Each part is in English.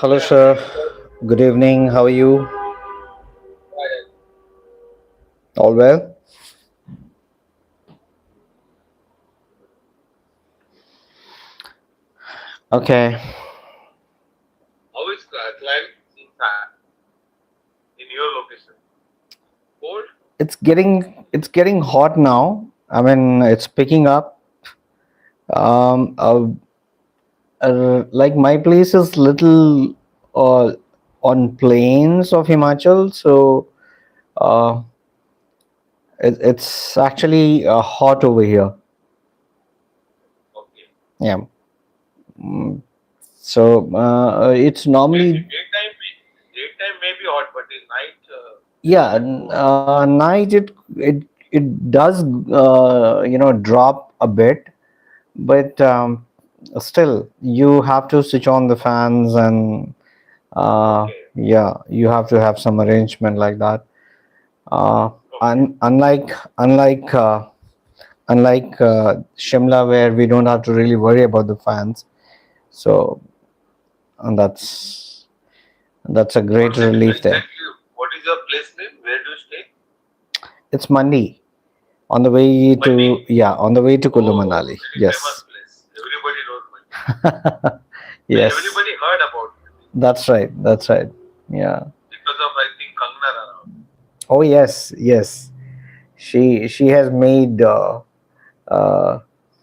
Hello, sir. Good evening. How are you? All well? Okay. How is climate in your location? Cold? It's getting hot now. I mean, it's picking up. Um, uh, like my place is little uh, on plains of Himachal, so uh, it's actually hot over here. Okay. Yeah. Mm, So it's normally Daytime may be hot, but in night it is yeah. not too hot. Night it does drop a bit, but still you have to switch on the fans and Okay. yeah, you have to have some arrangement like that. uh, Okay. unlike Shimla, where we don't have to really worry about the fans. So and that's a great relief there. Exactly. What is your place name? Where do you stay? It's Mandi, on the way Mandi. to, yeah, on the way to Kullu Oh, Manali. very famous Yes. place. Everybody knows Mandi. Yes, Everybody heard about Mandi that's right. That's right. Yeah. because of I think Kangna Ranaut. Oh yes, yes. She has made uh,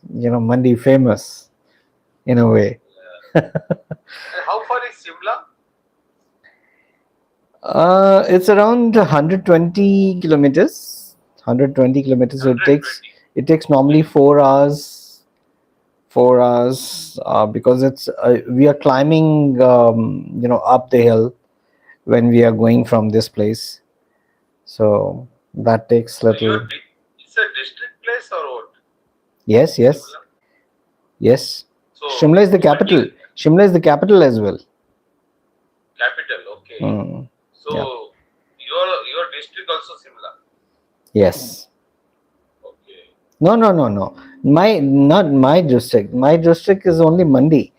Mandi famous in a way. Yeah. And how far is Simla? It's around 120 kilometers. 120 kilometers. So 120. it takes normally Okay. 4 hours. 4 hours because it's we are climbing up the hill when we are going from this place. So that takes So little. it's a district place or what? Yes, yes, Simla. yes. So Shimla is the Mandi capital. Shimla is the capital as well. capital. Okay. Mm, So yeah. your district also Simla. Yes. Okay. No, no, no, no. Not my district. My district is only Mandi.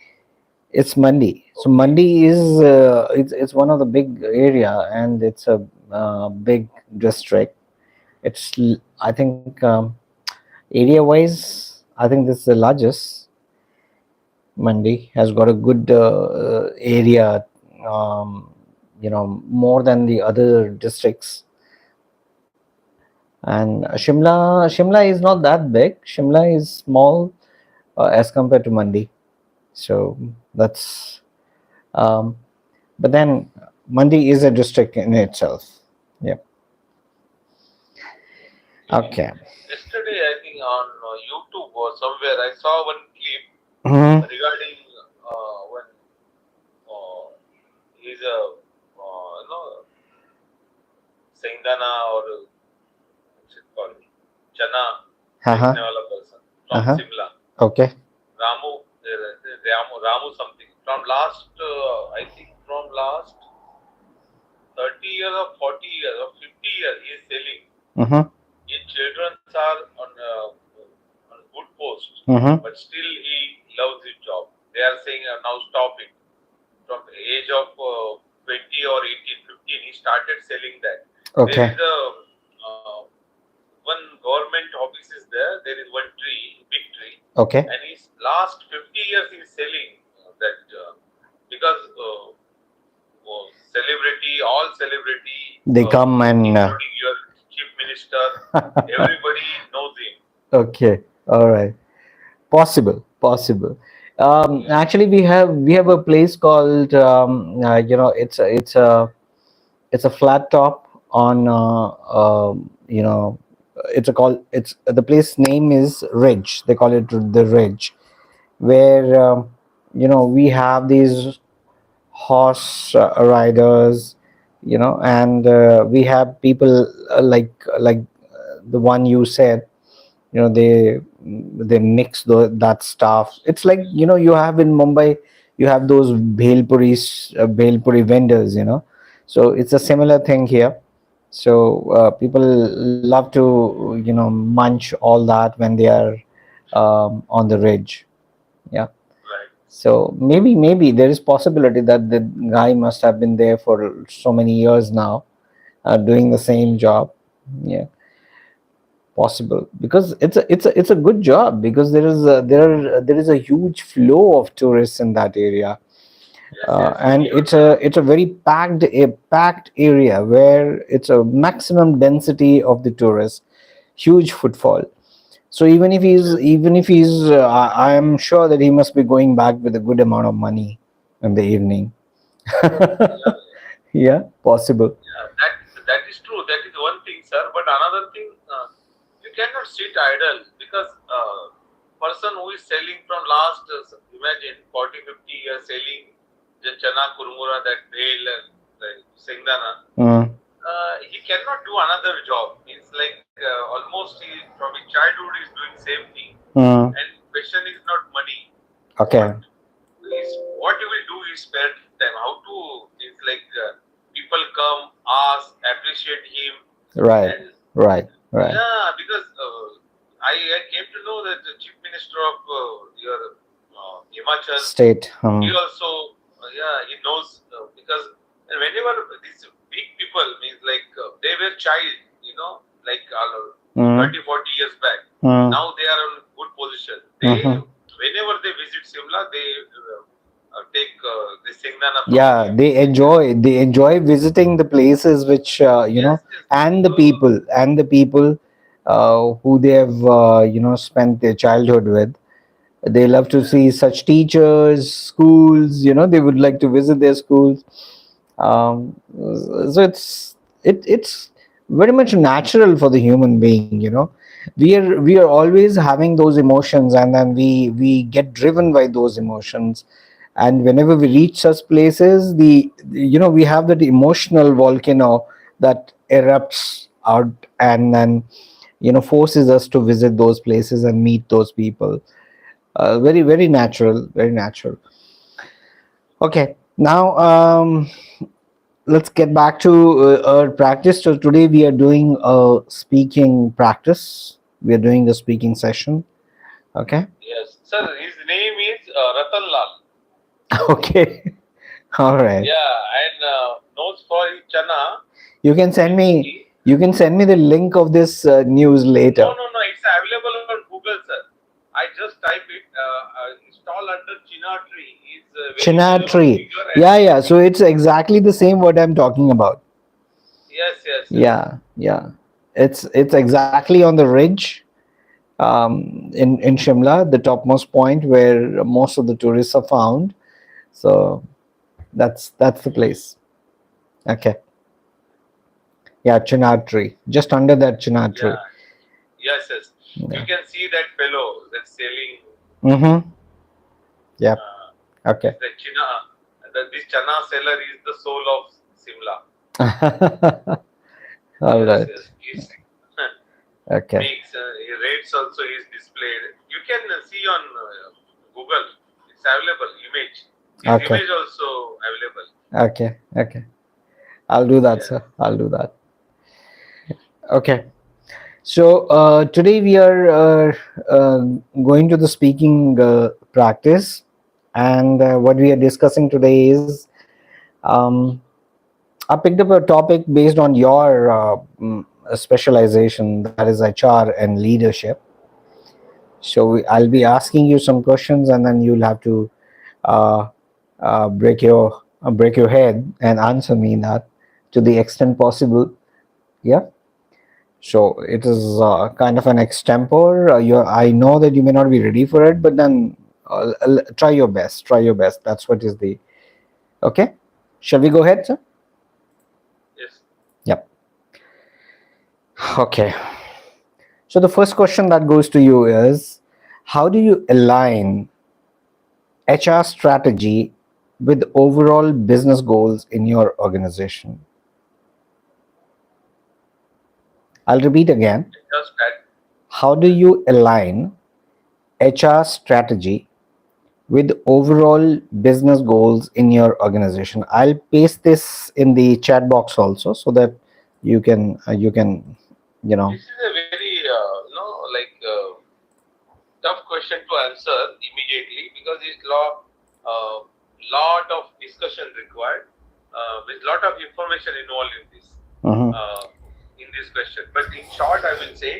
It's Mandi. So Okay. Mandi is it's one of the big area, and it's a big district. I think area wise, I think this is the largest. Mandi has got a good area, more than the other districts. And Shimla is not that big. Shimla is small as compared to Mandi. So that's um, but then Mandi is a district in itself. Yep. Okay. Okay. Yesterday, I think on YouTube or somewhere, I saw one clip Hmm. regarding when he's a Saindana or what's it called Chana Uh-huh. बेचने वाला person from Uh-huh. Simla. Okay. Ramu something from last I think from last 30 years or 40 years or 50 years he is selling. Mm-hmm. His children are on good posts, Mm-hmm. but still he loves his job. They are saying now stop it. From the age of 20 or 18, 15, he started selling that. There Okay. is a one government office is there. There is one tree, big tree, Okay. and his last 50 years he is selling that because celebrity, all celebrity, They come and including your chief minister, everybody knows him. okay. All right. Possible. Possible. Yeah. Actually, we have a place called it's a flat top on it's the place name is Ridge. They call it the Ridge, where we have these horse riders, and we have people the one you said. They mix that stuff. It's like you have in Mumbai, you have those bhelpuri vendors, so it's a similar thing here. So people love to munch all that when they are on the ridge. Yeah. Right. So maybe there is possibility that the guy must have been there for so many years now, doing the same job. Yeah, possible, because it's a good job, because there is a huge flow of tourists in that area. Yes, yes. And Even it's a very packed area where it's a maximum density of the tourists, huge footfall. So even if he's I am sure that he must be going back with a good amount of money in the evening. yeah, Yeah, possible. yeah, that is true. That is one thing, sir. But another thing, you cannot sit idle because person who is selling from last, imagine 40, 50 years selling the chana kurmura, that bhel, the singdana. Mm, He cannot do another job. It's like almost he from his childhood is doing same thing. mm, And question is not money. okay. What you will do is spare time. How to? It's like people come, ask, appreciate him, Right, and right, right. yeah, because I came to know that the chief minister of your Himachal, State. he also yeah, he knows because whenever these big people means like they were child, like Mm, 30, 40 years back. mm, Now they are in good position. They mhm. whenever they visit Simla, they take the Singnana from Yeah, him. they enjoy visiting the places which Yes, yes. and the So people who they have spent their childhood with. They love to yeah, see such teachers, schools. They would like to visit their schools. So it's very much natural for the human being. We are always having those emotions, and then we get driven by those emotions. And whenever we reach such places, we have that emotional volcano that erupts out, and then forces us to visit those places and meet those people. Very, very natural, very natural. Okay, now let's get back to our practice. So today we are doing a speaking practice. We are doing a speaking session. Okay. yes, sir. His name is Ratan Lal. Okay. All right. Yeah, and knows for his chana. You can send me. He, You can send me the link of this news no, later. no, no. It's available on Google, sir. I just type it. Install under China tree. He's a very Chinar well-known tree. figure and Yeah, yeah. So speaking. it's exactly the same what I'm talking about. Yes, yes, yes. Yeah, yeah. It's exactly on the ridge, in Shimla, the topmost point where most of the tourists are found. So that's the place. Okay. Yeah, Chinar tree. Just under that Chinar tree. Yeah, yes, yes. You Yeah. can see that fellow that's selling. Mm-hmm. Yeah. Uh, Okay. is the China. This chana seller is the soul of Simla. All Yes, right. yes. He's Okay. makes rates also is displayed. You can see on Google. It's available image. His Okay. image also available. Okay. Okay. I'll do that, Yes. sir. I'll do that. Okay. So today we are uh, going to the speaking practice, and what we are discussing today is, um, I picked up a topic based on your specialization, that is HR and leadership. So I'll be asking you some questions, and then you'll have to uh, break your head and answer me that to the extent possible. Yeah. So it is kind of an extempore. I know that you may not be ready for it, but then try your best. Try your best. That's what is the okay. Shall we go ahead, sir? Yes. Yep. Okay. So the first question that goes to you is, how do you align HR strategy with overall business goals in your organization? I'll repeat again. Just that. How do you align HR strategy with overall business goals in your organization? I'll paste this in the chat box also, so that you can you know This is a very like tough question to answer immediately because it's law. lot of discussion required, with lot of information involved in this Mhm. question. But in short, I will say,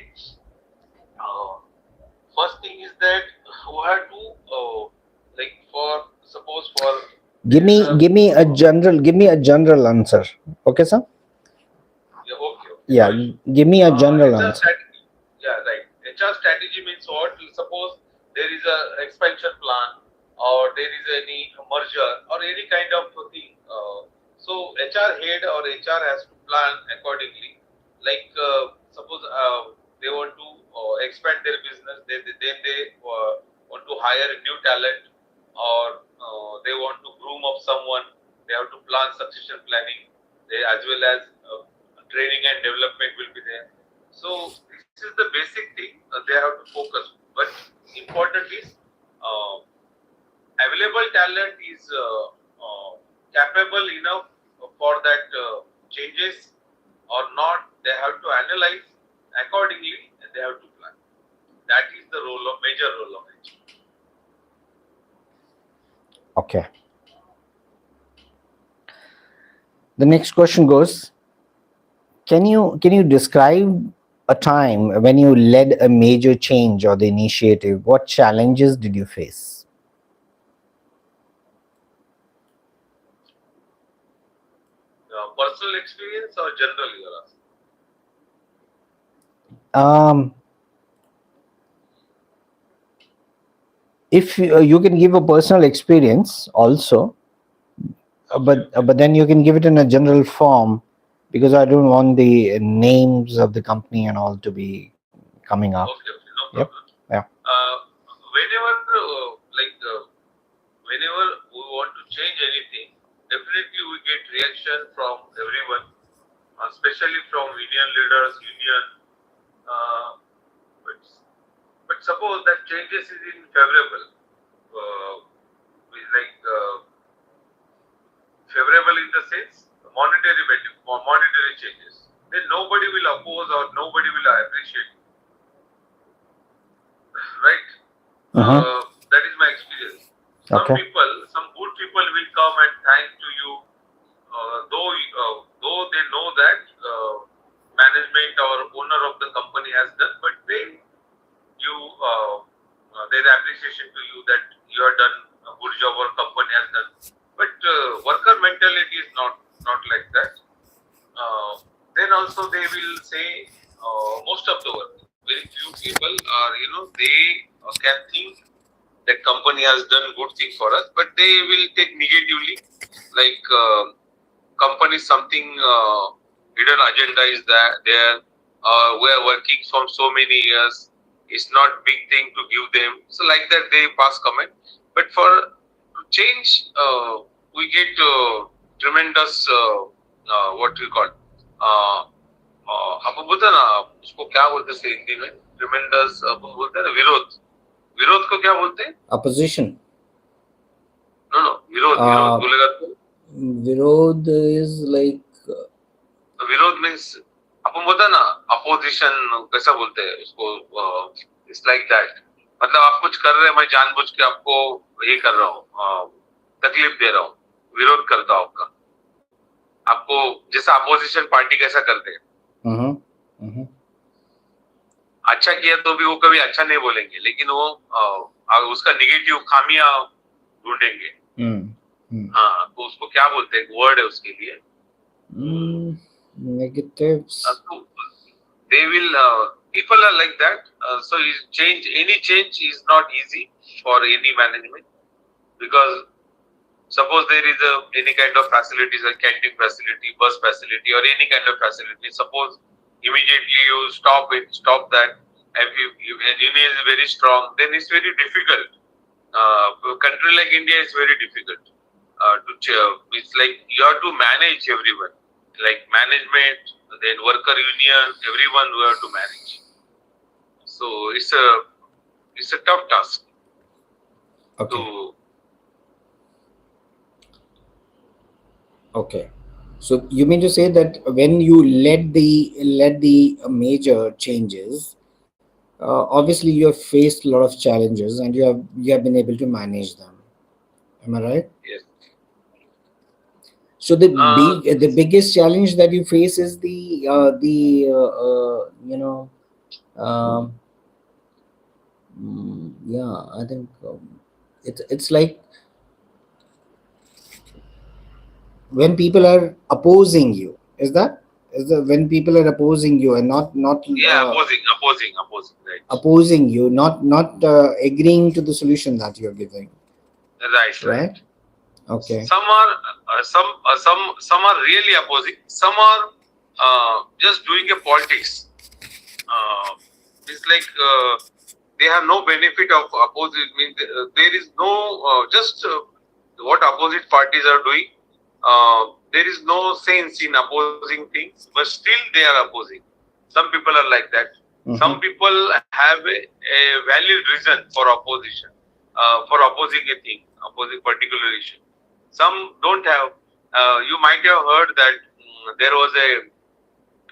first thing is that who had to like for suppose for Give me a general answer. Okay, sir. yeah, okay. Yeah, give me a general HR answer. strategy. Yeah, right. HR strategy means what? Suppose there is a expansion plan, or there is any merger, or any kind of thing. So HR head or HR has to plan accordingly. Like suppose they want to expand their business, then they want to hire a new talent, or they want to groom up someone. They have to plan succession planning. They as well as training and development will be there. So this is the basic thing they have to focus. But important is available talent is capable enough for that changes or not. They have to analyze accordingly and they have to plan. That is the major role of HR. Okay. The next question goes, can you describe a time when you led a major change or the initiative? What challenges did you face? Personal experience or general you are asking? If you can give a personal experience also, but then you can give it in a general form, because I don't want the names of the company and all to be coming up. Okay, no Yep. problem. Yeah. Whenever whenever we want to change anything, definitely we get reaction from everyone, especially from union leaders, union. But, but suppose that changes is in favorable, favorable in the sense monetary value or monetary changes, then nobody will oppose or nobody will appreciate. Right? That is my experience. Some Okay. people, some good people will come and thank to you, though they know that management or owner of the company has done, but their appreciation to you that you have done a good job or company has done. But worker mentality is not like that. Then also they will say most of the work. Very few people are they can think that company has done good thing for us, but they will take negatively, like company something hidden agenda is that there. We are working from so many years. It's not big thing to give them. So like that they pass comment. But for change, we get tremendous what we call. अपन बोलते हैं ना, उसको क्या बोलते हैं हिंदी में? Tremendous अपन बोलते हैं ना विरोध को क्या बोलते हैं? Opposition. No, विरोध बोलेगा तो? Virod is like विरोध means अपन बोलते हैं ना अपोजिशन, कैसा बोलते हैं उसको? It's like that. मतलब आप कुछ कर रहे हैं, मैं जानबूझ के आपको ये कर रहा हूँ, तकलीफ दे रहा हूँ, विरोध करता हूँ आपका. आपको जैसा अपोजिशन पार्टी कैसा करते हैं, अच्छा किया तो भी वो कभी अच्छा नहीं बोलेंगे, लेकिन वो उसका नेगेटिव खामियां ढूंढेंगे. हाँ, तो उसको क्या बोलते हैं, वर्ड है उसके लिए, negatives. They will people are like that. So any change is not easy for any management, because suppose there is any kind of facilities, a canteen facility, bus facility, or any kind of facility. Suppose immediately you stop that. If an union is very strong, then it's very difficult. A country like India is very difficult it's like you have to manage everyone, like management, then worker union, everyone we have to manage. So it's a tough task. Okay. Okay. So you mean to say that when you led the major changes, obviously you have faced a lot of challenges and you have been able to manage them. Am I right? Yes. So the Uh, biggest challenge that you face is um, yeah, I think it's like when people are opposing you. Is that when people are opposing you and not yeah, opposing, right, opposing you, not agreeing to the solution that you're giving, right, right? right. Okay. Some are some are really opposing. Some are just doing a politics. It's like they have no benefit of opposite. Means there is no just what opposite parties are doing. There is no sense in opposing things, but still they are opposing. Some people are like that. Some Mm-hmm. people have a valid reason for opposition, for opposing a thing, opposing particular issue. Some don't have. You might have heard that there was a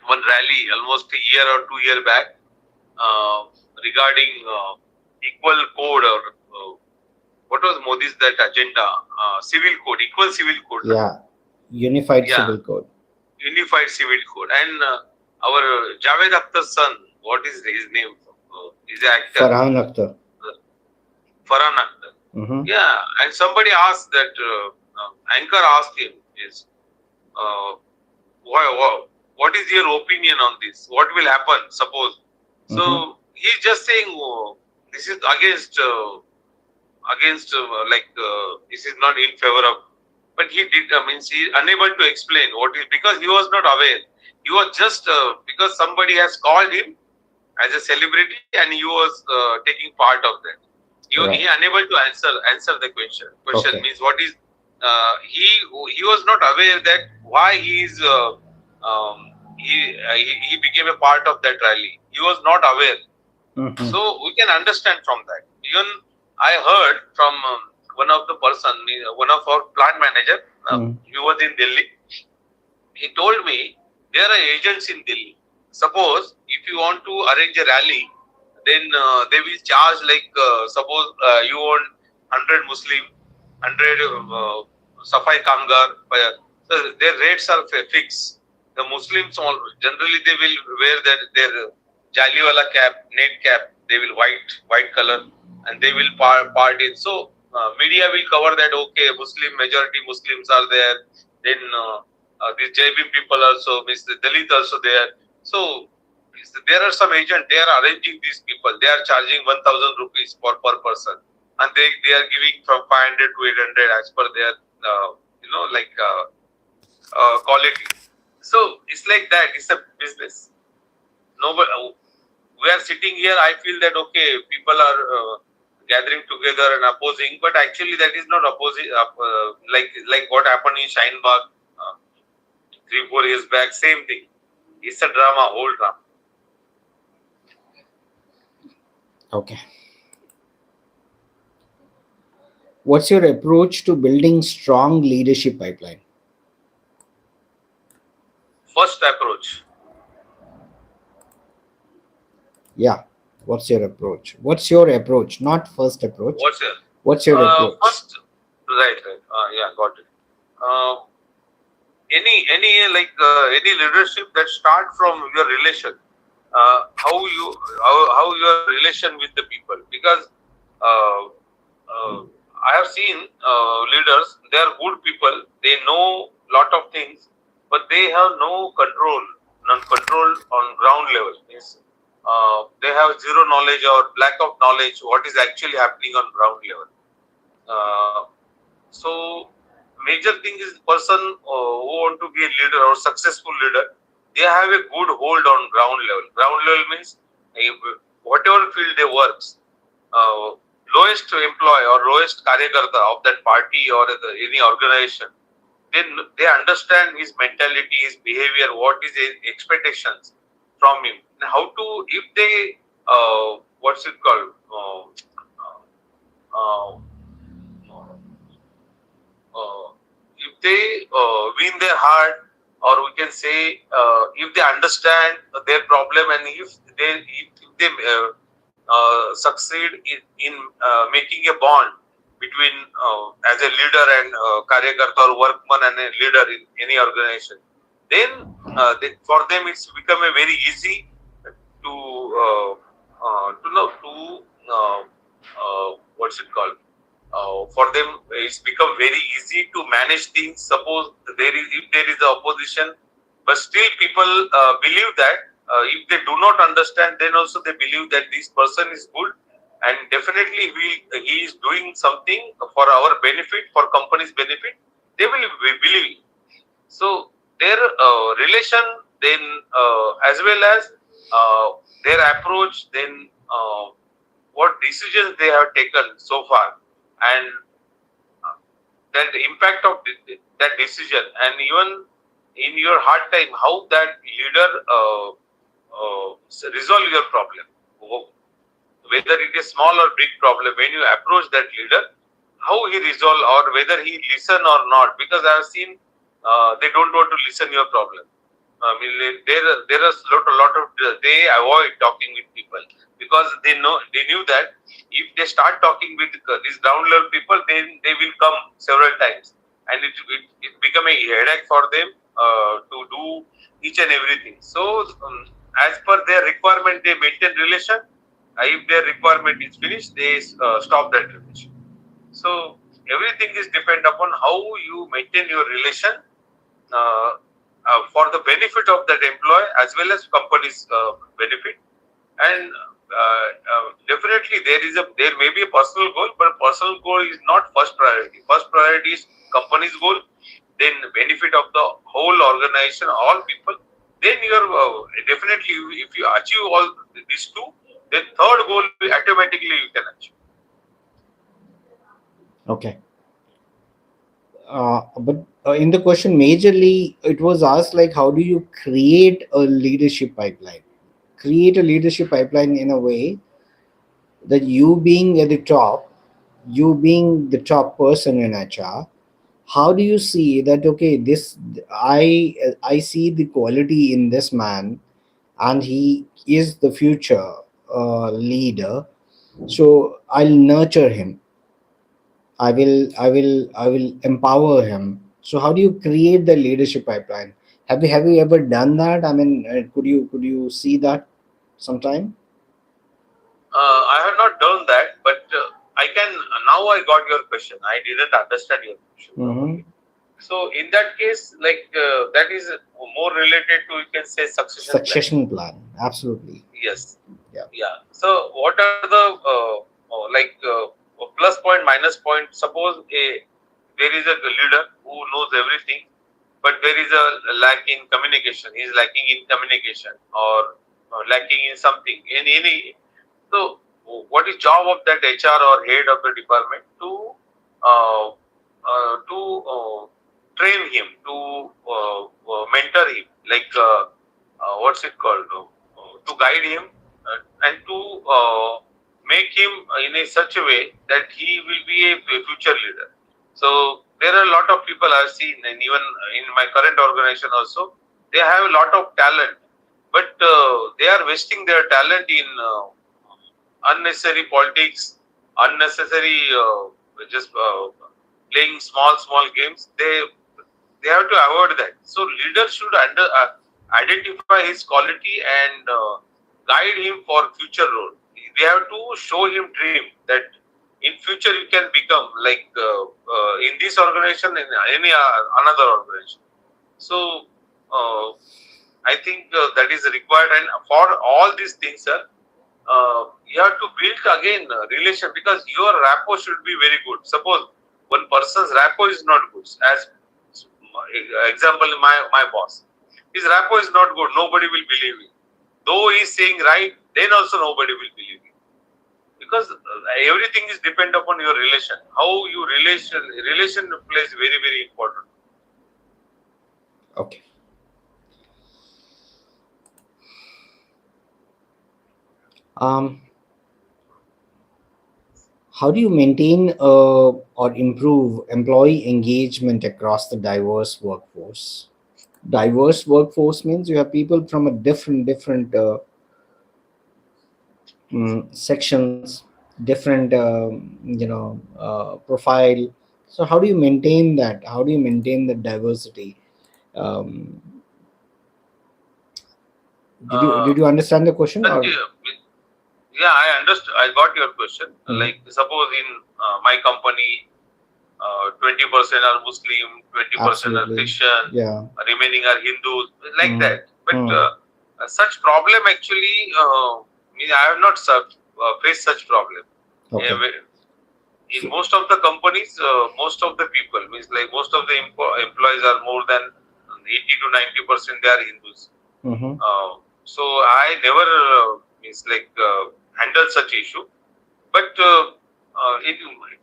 one rally almost a year or 2 year back uh, regarding equal code or what was Modi's that agenda? Civil code, equal civil code, na? Yeah, unified Yeah, civil code. unified civil code. And our Javed Akhtar's son, what is his name? He's an actor, Farhan Akhtar. Farhan Akhtar. Mm-hmm. Yeah, and somebody asked that anchor asked him is uh, what is your opinion on this? What will happen? Suppose Mm-hmm. so he's just saying this is against this is not in favor of. But he did means he unable to explain what is because he was not aware. He was just because somebody has called him as a celebrity and he was taking part of that. He Right. unable to answer the question. Question Okay. means what is he he was not aware that why he is he became a part of that rally. He was not aware. Mm-hmm. So we can understand from that. Even I heard from one of the person, one of our plant manager. Mm. He was in Delhi. He told me there are agents in Delhi. Suppose if you want to arrange a rally, then they will charge like suppose you want 100 Muslim, 100 Safai Kamgar. So their rates are fixed. The Muslims all generally they will wear their jaliwala cap, net cap. They will white color, and they will part in. So media will cover that. Okay, Muslim majority Muslims are there. Then these JB people also, means the Dalit also there. So there are some agents. They are arranging these people. They are charging 1,000 rupees per person, and they are giving from 500 to 800 as per their quality. So it's like that. It's a business. Nobody. We are sitting here. I feel that okay, people are gathering together and opposing, but actually that is not opposing. Like what happened in Shinebag 3 4 years back. Same thing. It's a drama, whole drama. Okay. What's your approach to building strong leadership pipeline? First approach. Yeah. What's your approach? What's your approach? Not first approach. What's your What's your approach? first? Right. Yeah, got it. Uh, any leadership that start from your relation, how your relation with the people, because uh, I have seen leaders, they are good people, they know lot of things, but they have no control, non control on ground level. Means they have zero knowledge or lack of knowledge what is actually happening on ground level. uh, so major thing is person who want to be a leader or successful leader, they have a good hold on ground level. Ground level means whatever field they works, uh, lowest employee or lowest karyakarta of that party or any organization, then they understand his mentality, his behavior, what is his expectations from him, and how to if they what's it called uh, if they win their heart, or we can say if they understand their problem, and if they succeed in making a bond between as a leader and karyakarta or workman and a leader in any organization, then for them it's become a very easy to to know to what's it called, for them it's become very easy to manage things. Suppose there is, if there is a opposition, but still people believe that if they do not understand, then also they believe that this person is good and definitely he is doing something for our benefit, for company's benefit. They will believe. So their relation, then as well as their approach, then what decisions they have taken so far, and that impact of that decision, and even in your hard time, how that leader resolve your problem, whether it is small or big problem. When you approach that leader, how he resolve, or whether he listen or not, because I have seen they don't want to listen your problem. I mean, there is lot of they avoid talking with people because they knew that if they start talking with these ground level people, then they will come several times, and it become a headache for them to do each and everything. So as per their requirement, they maintain relation. If their requirement is finished, they stop that relation. So everything is depend upon how you maintain your relation uh, for the benefit of that employee as well as company's benefit. And definitely there may be a personal goal, but personal goal is not first priority. First priority is company's goal, then benefit of the whole organization, all people. Then you are definitely, if you achieve all these two, then third goal automatically you can achieve. Okay. But in the question, majorly, it was asked like, how do you create a leadership pipeline? Create a leadership pipeline in a way that you being at the top, you being the top person in HR, how do you see that? Okay, this I see the quality in this man, and he is the future leader. So I'll nurture him. I will empower him. So how do you create the leadership pipeline? Have you ever done that? I mean, could you see that sometime? I have not done that, but I can. Now I got your question. I didn't understand your question Mm-hmm. properly. So in that case, like that is more related to, you can say, succession plan. Succession plan, absolutely. Yes. Yeah. Yeah. So what are the plus point, minus point? Suppose there is a leader who knows everything, but there is a lack in communication. He is lacking in communication, or lacking in something in any. So what is job of that HR or head of the department uh, to train him, to mentor him, like what's it called, to guide him, and to make him in a such a way that he will be a future leader. So there are a lot of people I've seen, and even in my current organization also, they have a lot of talent, but they are wasting their talent in unnecessary politics, unnecessary just playing small games. They have to avoid that. So leaders should identify his quality and guide him for future role. They have to show him dream that in future you can become like in this organization, in any another organization. So I think that is required, and for all these things, sir, you have to build again relation, because your rapport should be very good. Suppose one person's rapport is not good, as example, my boss, his rapport is not good, nobody will believe him. Though he is saying right, then also nobody will believe him, because everything is depend upon your relation. How you relation plays very, very important. Okay. Um, how do you maintain or improve employee engagement across the diverse workforce? Diverse workforce means you have people from a different sections, different profile. So how do you maintain that? How do you maintain the diversity? um, Uh, did you understand the question that, or? yeah, I understood. I got your question. Mhm. Like, suppose in my company, 20% are Muslim, 20% are Absolutely. Christian, Yeah. remaining are Hindus, like Mm. that. But Mm. such problem actually, I have not faced such problem. Okay. Uh, In So, most of the companies, most of the people, means like most of the employees are more than 80 to 90% they are Hindus. mhm. So I never means like handle such issue. But in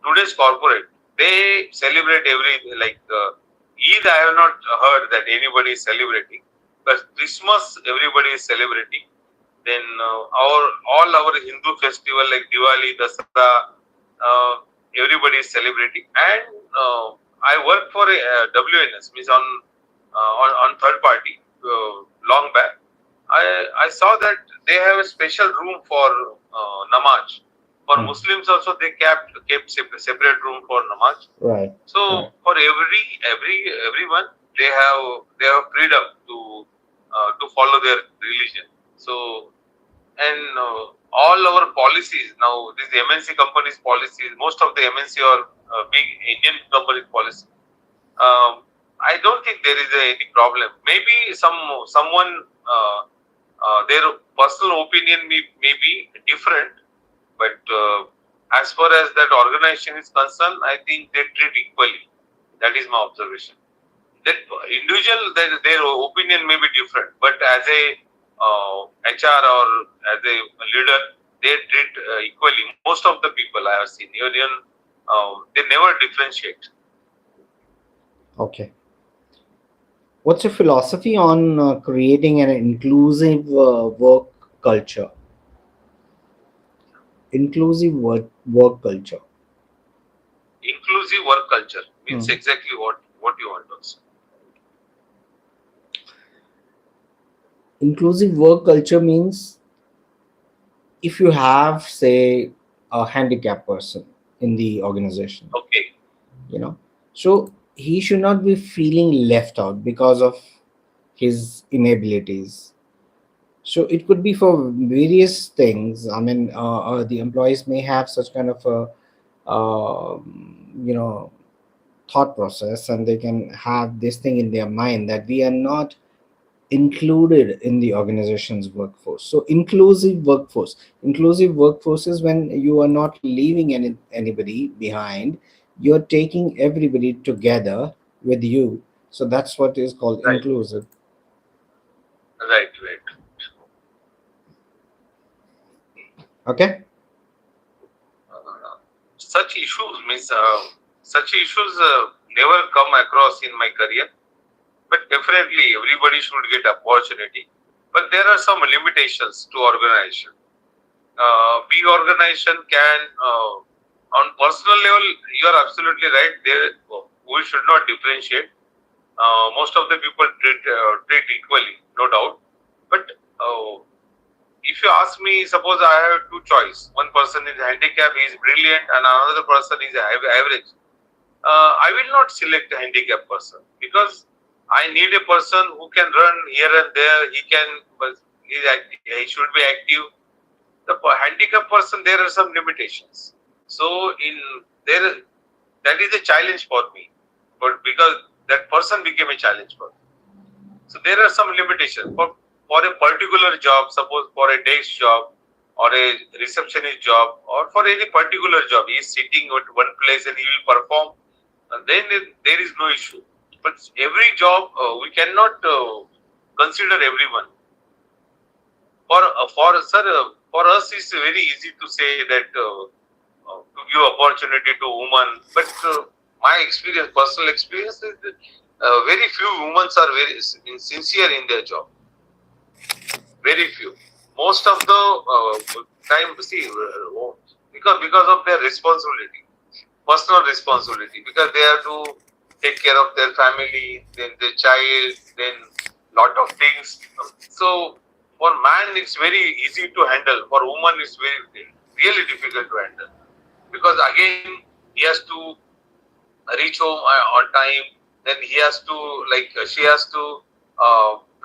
today's corporate, they celebrate every like Eid. I have not heard that anybody is celebrating, but Christmas everybody is celebrating. Then all our Hindu festival like Diwali, Dasara, uh, everybody is celebrating. And I work for a WNS, means on third party long back. I saw that they have a special room for namaz. For Mm. Muslims also they kept separate room for namaz. Right. So Right. for everyone they have freedom to follow their religion. So and all our policies now, these MNC companies policies, most of the MNC or big Indian companies policy, um, I don't think there is any problem. Maybe someone their personal opinion may be different, but as far as that organization is concerned, I think they treat equally. That is my observation. That individual, their opinion may be different, but as a HR or as a leader, they treat equally. Most of the people I have seen, even they never differentiate. Okay. What's your philosophy on creating an inclusive work culture? Inclusive work culture. Inclusive work culture means Hmm. exactly what you want to say. Inclusive work culture means if you have, say, a handicapped person in the organization, Okay, you know, so he should not be feeling left out because of his inabilities. So it could be for various things. I mean, the employees may have such kind of a you know thought process, and they can have this thing in their mind that we are not included in the organization's workforce. So inclusive workforce is when you are not leaving anybody behind, you're taking everybody together with you. So that's what is called right, inclusive. right. Okay. Such issues means such issues never come across in my career. But definitely, everybody should get opportunity. But there are some limitations to organization. Big organization can, on personal level, you are absolutely right. There, we should not differentiate. Most of the people treat equally, no doubt. But if you ask me, suppose I have two choice. One person is handicapped, he is brilliant, and another person is average. I will not select a handicapped person because I need a person who can run here and there. He can, but he should be active. The handicapped person, there are some limitations. So in there, that is a challenge for me, but because that person became a challenge for me. So there are some limitations for a particular job. Suppose for a desk job or a receptionist job or for any particular job, he is sitting at one place and he will perform, then there is no issue. But every job we cannot consider everyone. For us it's very easy to say that to give opportunity to women, but my experience, personal experience, is that, very few women are very sincere in their job. Very few. Most of the time, see, because of their responsibility, personal responsibility, because they have to take care of their family, then their child, then lot of things. So for man it's very easy to handle. For woman it's very really difficult to handle, because again he has to reach home on time. Then he has to, like, she has to